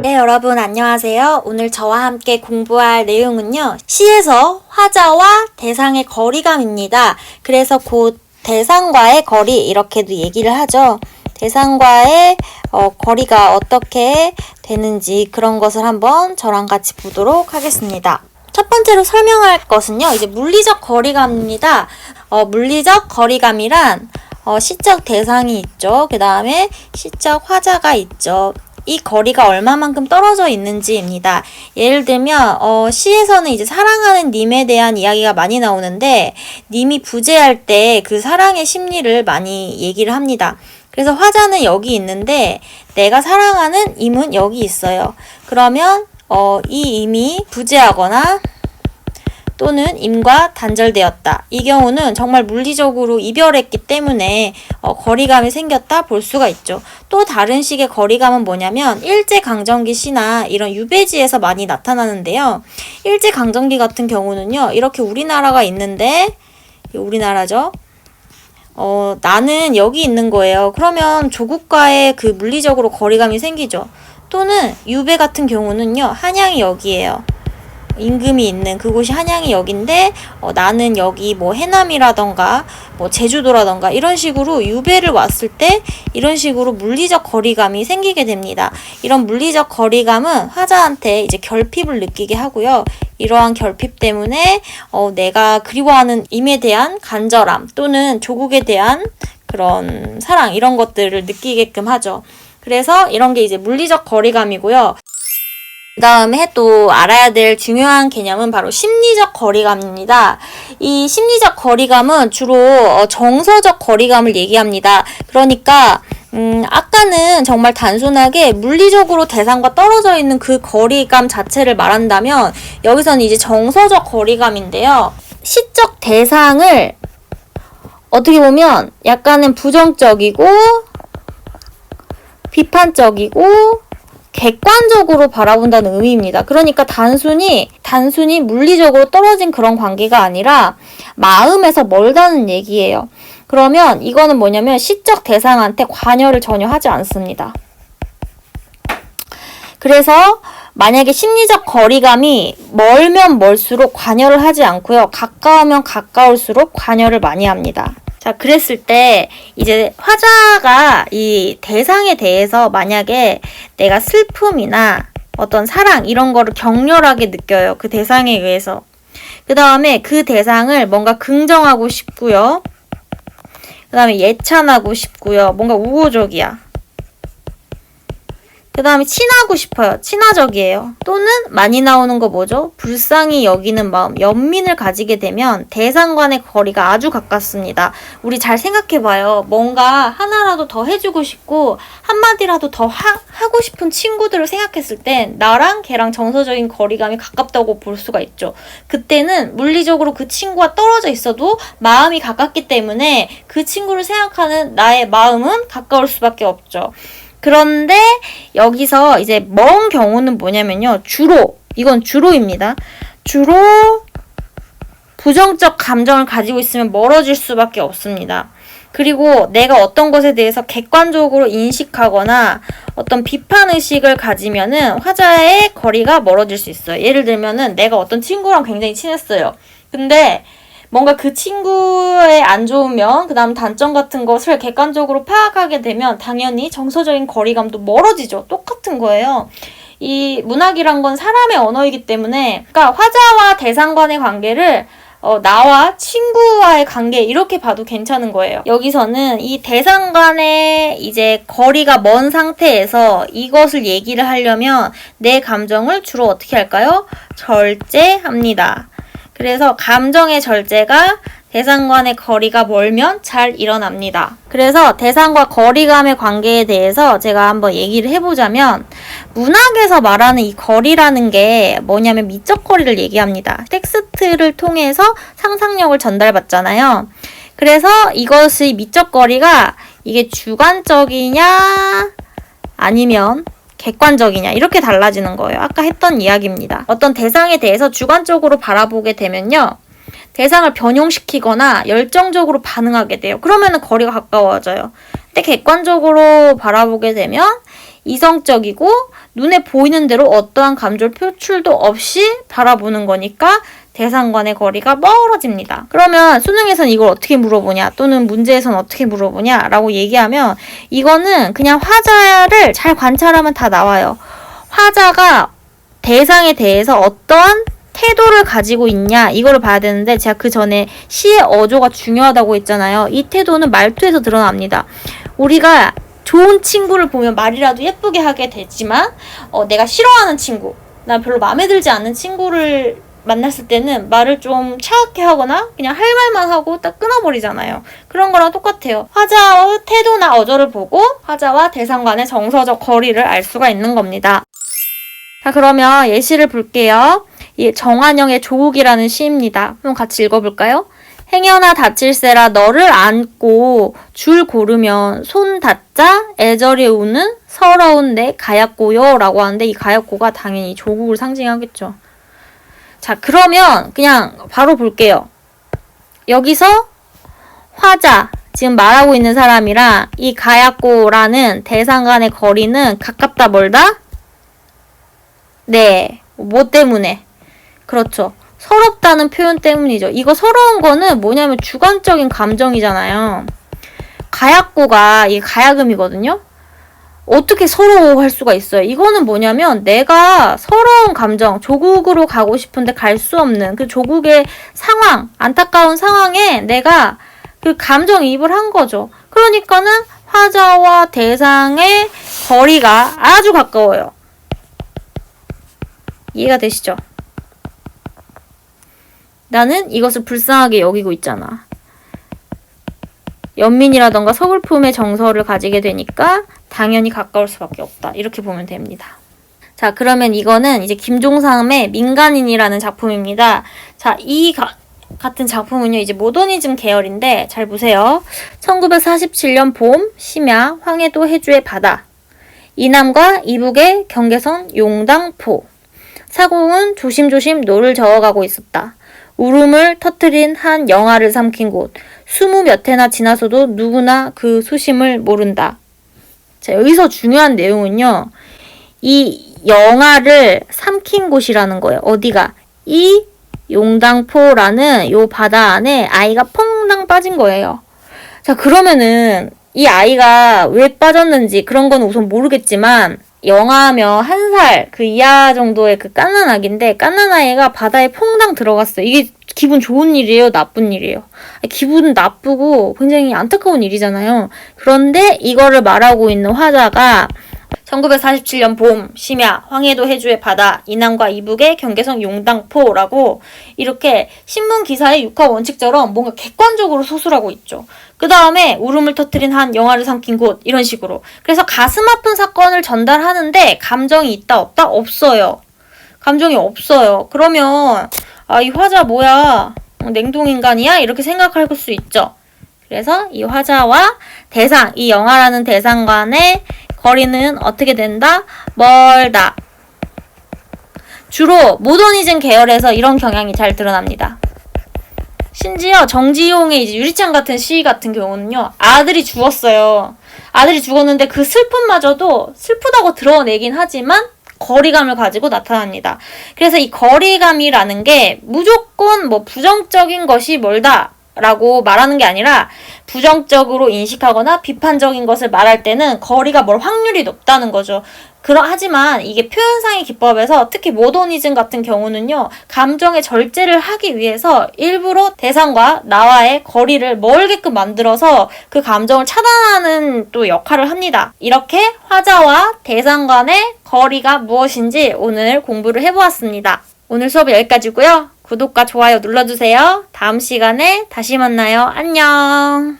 네, 여러분 안녕하세요. 오늘 저와 함께 공부할 내용은요. 시에서 화자와 대상의 거리감입니다. 그래서 그 대상과의 거리 이렇게도 얘기를 하죠. 대상과의 거리가 어떻게 되는지 그런 것을 한번 저랑 같이 보도록 하겠습니다. 첫 번째로 설명할 것은요. 이제 물리적 거리감입니다. 물리적 거리감이란 시적 대상이 있죠. 그 다음에 시적 화자가 있죠. 이 거리가 얼마만큼 떨어져 있는지입니다. 예를 들면 시에서는 이제 사랑하는 님에 대한 이야기가 많이 나오는데 님이 부재할 때 그 사랑의 심리를 많이 얘기를 합니다. 그래서 화자는 여기 있는데 내가 사랑하는 임은 여기 있어요. 그러면 이 임이 부재하거나 또는 임과 단절되었다. 이 경우는 정말 물리적으로 이별했기 때문에 거리감이 생겼다 볼 수가 있죠. 또 다른 식의 거리감은 뭐냐면 일제강점기 시나 이런 유배지에서 많이 나타나는데요. 일제강점기 같은 경우는요. 이렇게 우리나라가 있는데 우리나라죠. 나는 여기 있는 거예요. 그러면 조국과의 그 물리적으로 거리감이 생기죠. 또는 유배 같은 경우는요. 한양이 여기예요. 임금이 있는 그곳이 한양이 여긴데 나는 여기 뭐 해남이라던가 뭐 제주도라던가 이런 식으로 유배를 왔을 때 이런 식으로 물리적 거리감이 생기게 됩니다. 이런 물리적 거리감은 화자한테 이제 결핍을 느끼게 하고요. 이러한 결핍 때문에 내가 그리워하는 임에 대한 간절함 또는 조국에 대한 그런 사랑 이런 것들을 느끼게끔 하죠. 그래서 이런 게 이제 물리적 거리감이고요. 그 다음에 또 알아야 될 중요한 개념은 바로 심리적 거리감입니다. 이 심리적 거리감은 주로 정서적 거리감을 얘기합니다. 그러니까 아까는 정말 단순하게 물리적으로 대상과 떨어져 있는 그 거리감 자체를 말한다면 여기서는 이제 정서적 거리감인데요. 시적 대상을 어떻게 보면 약간은 부정적이고 비판적이고 객관적으로 바라본다는 의미입니다. 그러니까 단순히 물리적으로 떨어진 그런 관계가 아니라 마음에서 멀다는 얘기예요. 그러면 이거는 뭐냐면 시적 대상한테 관여를 전혀 하지 않습니다. 그래서 만약에 심리적 거리감이 멀면 멀수록 관여를 하지 않고요. 가까우면 가까울수록 관여를 많이 합니다. 자, 그랬을 때 이제 화자가 이 대상에 대해서 만약에 내가 슬픔이나 어떤 사랑 이런 거를 격렬하게 느껴요. 그 대상에 의해서. 그 다음에 그 대상을 뭔가 긍정하고 싶고요. 그 다음에 예찬하고 싶고요. 뭔가 우호적이야. 그 다음에 친하고 싶어요. 친화적이에요. 또는 많이 나오는 거 뭐죠? 불쌍히 여기는 마음, 연민을 가지게 되면 대상과의 거리가 아주 가깝습니다. 우리 잘 생각해봐요. 뭔가 하나라도 더 해주고 싶고 한마디라도 더 하고 싶은 친구들을 생각했을 땐 나랑 걔랑 정서적인 거리감이 가깝다고 볼 수가 있죠. 그때는 물리적으로 그 친구와 떨어져 있어도 마음이 가깝기 때문에 그 친구를 생각하는 나의 마음은 가까울 수밖에 없죠. 그런데 여기서 이제 먼 경우는 뭐냐면요. 이건 주로입니다. 주로 부정적 감정을 가지고 있으면 멀어질 수밖에 없습니다. 그리고 내가 어떤 것에 대해서 객관적으로 인식하거나 어떤 비판의식을 가지면은 화자의 거리가 멀어질 수 있어요. 예를 들면은 내가 어떤 친구랑 굉장히 친했어요. 근데 뭔가 그 친구의 안 좋은 면, 그 다음 단점 같은 것을 객관적으로 파악하게 되면 당연히 정서적인 거리감도 멀어지죠. 똑같은 거예요. 이 문학이란 건 사람의 언어이기 때문에, 그러니까 화자와 대상 간의 관계를 나와 친구와의 관계 이렇게 봐도 괜찮은 거예요. 여기서는 이 대상 간의 이제 거리가 먼 상태에서 이것을 얘기를 하려면 내 감정을 주로 어떻게 할까요? 절제합니다. 그래서 감정의 절제가 대상과의 거리가 멀면 잘 일어납니다. 그래서 대상과 거리감의 관계에 대해서 제가 한번 얘기를 해보자면 문학에서 말하는 이 거리라는 게 뭐냐면 미적 거리를 얘기합니다. 텍스트를 통해서 상상력을 전달받잖아요. 그래서 이것의 미적 거리가 이게 주관적이냐 아니면 객관적이냐 이렇게 달라지는 거예요. 아까 했던 이야기입니다. 어떤 대상에 대해서 주관적으로 바라보게 되면요. 대상을 변형시키거나 열정적으로 반응하게 돼요. 그러면은 거리가 가까워져요. 근데 객관적으로 바라보게 되면 이성적이고 눈에 보이는 대로 어떠한 감정 표출도 없이 바라보는 거니까 대상과의 거리가 멀어집니다. 그러면 수능에선 이걸 어떻게 물어보냐 또는 문제에선 어떻게 물어보냐 라고 얘기하면 이거는 그냥 화자를 잘 관찰하면 다 나와요. 화자가 대상에 대해서 어떠한 태도를 가지고 있냐 이거를 봐야 되는데 제가 그 전에 시의 어조가 중요하다고 했잖아요. 이 태도는 말투에서 드러납니다. 우리가 좋은 친구를 보면 말이라도 예쁘게 하게 되지만 내가 싫어하는 친구, 나 별로 마음에 들지 않는 친구를 만났을 때는 말을 좀 차갑게 하거나 그냥 할 말만 하고 딱 끊어버리잖아요. 그런 거랑 똑같아요. 화자의 태도나 어조를 보고 화자와 대상 간의 정서적 거리를 알 수가 있는 겁니다. 자, 그러면 예시를 볼게요. 정한영의 조국이라는 시입니다. 한번 같이 읽어볼까요? 행여나 다칠세라 너를 안고 줄 고르면 손 닿자 애절히 우는 서러운 내 가엾고요 라고 하는데 이 가엾고가 당연히 조국을 상징하겠죠. 자, 그러면 그냥 바로 볼게요. 여기서 화자, 지금 말하고 있는 사람이랑 이 가엾고라는 대상 간의 거리는 가깝다 멀다? 네, 뭐 때문에? 그렇죠. 서럽다는 표현 때문이죠. 이거 서러운 거는 뭐냐면 주관적인 감정이잖아요. 가엾고가 이 가야금이거든요. 어떻게 서러워할 수가 있어요? 이거는 뭐냐면 내가 서러운 감정, 조국으로 가고 싶은데 갈 수 없는 그 조국의 상황, 안타까운 상황에 내가 그 감정이입을 한 거죠. 그러니까는 화자와 대상의 거리가 아주 가까워요. 이해가 되시죠? 나는 이것을 불쌍하게 여기고 있잖아. 연민이라던가 서글픔의 정서를 가지게 되니까 당연히 가까울 수밖에 없다. 이렇게 보면 됩니다. 자, 그러면 이거는 이제 김종삼의 민간인이라는 작품입니다. 자, 같은 작품은요, 이제 모더니즘 계열인데, 잘 보세요. 1947년 봄, 심야, 황해도 해주의 바다. 이남과 이북의 경계선 용당포. 사공은 조심조심 노를 저어가고 있었다. 울음을 터뜨린 한 영화를 삼킨 곳. 20몇 해나 지나서도 누구나 그 수심을 모른다. 자, 여기서 중요한 내용은요. 이 영화를 삼킨 곳이라는 거예요. 어디가? 이 용당포라는 요 바다 안에 아이가 퐁당 빠진 거예요. 자, 그러면은 이 아이가 왜 빠졌는지 그런 건 우선 모르겠지만 영하면 1살 그 이하 정도의 그 갓난 아기인데 갓난 아이가 바다에 퐁당 들어갔어요. 이게 기분 좋은 일이에요? 나쁜 일이에요? 기분 나쁘고 굉장히 안타까운 일이잖아요. 그런데 이거를 말하고 있는 화자가 1947년 봄, 심야, 황해도 해주의 바다, 이남과 이북의 경계선 용당포라고 이렇게 신문 기사의 육하 원칙처럼 뭔가 객관적으로 서술하고 있죠. 그 다음에 울음을 터뜨린 한 영화를 삼킨 곳 이런 식으로. 그래서 가슴 아픈 사건을 전달하는데 감정이 있다 없다? 없어요. 감정이 없어요. 그러면 이 화자 뭐야? 냉동인간이야? 이렇게 생각할 수 있죠. 그래서 이 화자와 대상, 이 영화라는 대상 간의 거리는 어떻게 된다? 멀다. 주로 모더니즘 계열에서 이런 경향이 잘 드러납니다. 심지어 정지용의 이제 유리창 같은 시 같은 경우는요. 아들이 죽었어요. 아들이 죽었는데 그 슬픔마저도 슬프다고 드러내긴 하지만 거리감을 가지고 나타납니다. 그래서 이 거리감이라는 게 무조건 뭐 부정적인 것이 멀다 라고 말하는 게 아니라 부정적으로 인식하거나 비판적인 것을 말할 때는 거리가 멀 확률이 높다는 거죠. 하지만 이게 표현상의 기법에서 특히 모더니즘 같은 경우는요. 감정의 절제를 하기 위해서 일부러 대상과 나와의 거리를 멀게끔 만들어서 그 감정을 차단하는 또 역할을 합니다. 이렇게 화자와 대상 간의 거리가 무엇인지 오늘 공부를 해보았습니다. 오늘 수업은 여기까지고요. 구독과 좋아요 눌러주세요. 다음 시간에 다시 만나요. 안녕.